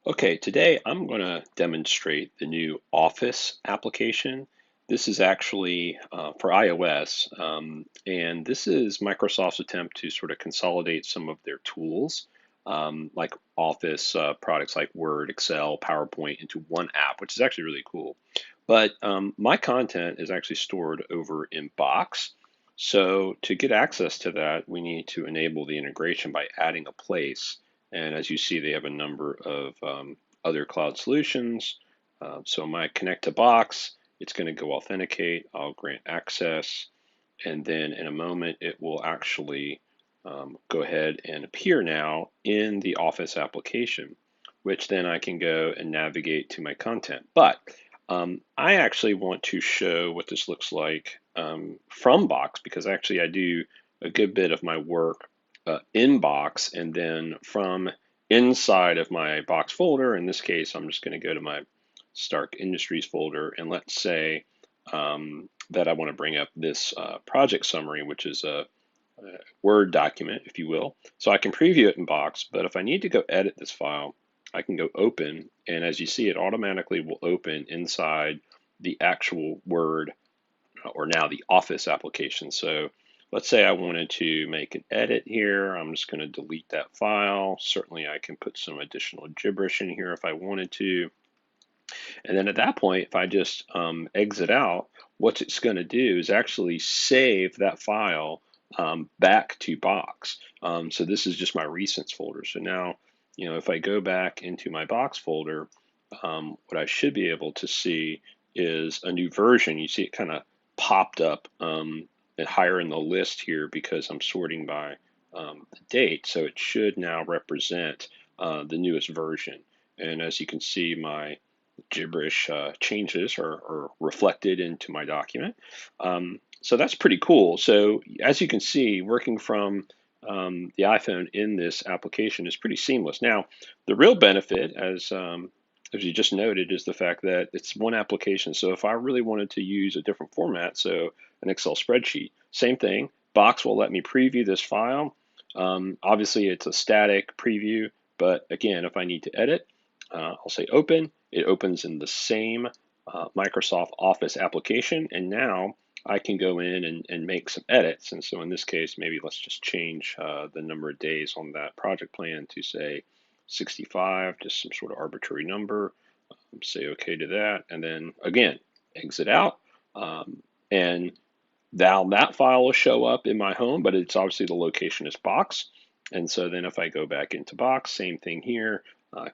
Okay, today I'm going to demonstrate the new Office application. This is actually for iOS, and this is Microsoft's attempt to sort of consolidate some of their tools, like Office products like Word, Excel, PowerPoint, into one app, which is actually really cool. But my content is actually stored over in Box. So to get access to that, we need to enable the integration by adding a place. And as you see, they have a number of other cloud solutions. So my connect to Box, it's going to go authenticate. I'll grant access. And then in a moment, it will actually go ahead and appear now in the Office application, which then I can go and navigate to my content. But I actually want to show what this looks like from Box because actually I do a good bit of my work in Box, and then from inside of my Box folder, in this case, I'm just going to go to my Stark Industries folder, and let's say that I want to bring up this project summary, which is a Word document, if you will. So I can preview it in Box, but if I need to go edit this file, I can go open, and as you see, it automatically will open inside the actual Word or now the Office application. So let's say I wanted to make an edit here. I'm just going to delete that file. Certainly I can put some additional gibberish in here if I wanted to. And then at that point, if I just exit out, what it's going to do is actually save that file back to Box. So this is just my recents folder. So now, if I go back into my Box folder, what I should be able to see is a new version. You see it kind of popped up and higher in the list here because I'm sorting by the date. So it should now represent the newest version. And as you can see, my gibberish changes are reflected into my document. So that's pretty cool. So as you can see, working from the iPhone in this application is pretty seamless. Now, the real benefit, as you just noted, is the fact that it's one application. So if I really wanted to use a different format, so an Excel spreadsheet, same thing. Box will let me preview this file. Obviously, it's a static preview, but again, if I need to edit, I'll say open. It opens in the same Microsoft Office application, and now I can go in and make some edits. And so in this case, maybe let's just change the number of days on that project plan to say 65, just some sort of arbitrary number. Say OK to that, and then again, exit out. And now that file will show up in my home, but it's obviously the location is Box. And so then if I go back into Box, same thing here,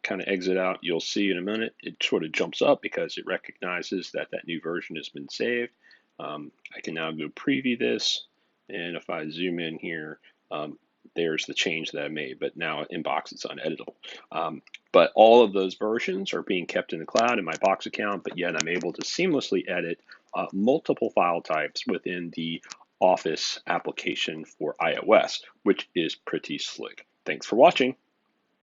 kind of exit out, you'll see in a minute, it sort of jumps up because it recognizes that that new version has been saved. I can now go preview this, and if I zoom in here, there's the change that I made, but now in Box it's uneditable. But all of those versions are being kept in the cloud in my Box account, but yet I'm able to seamlessly edit multiple file types within the Office application for iOS, which is pretty slick. Thanks for watching.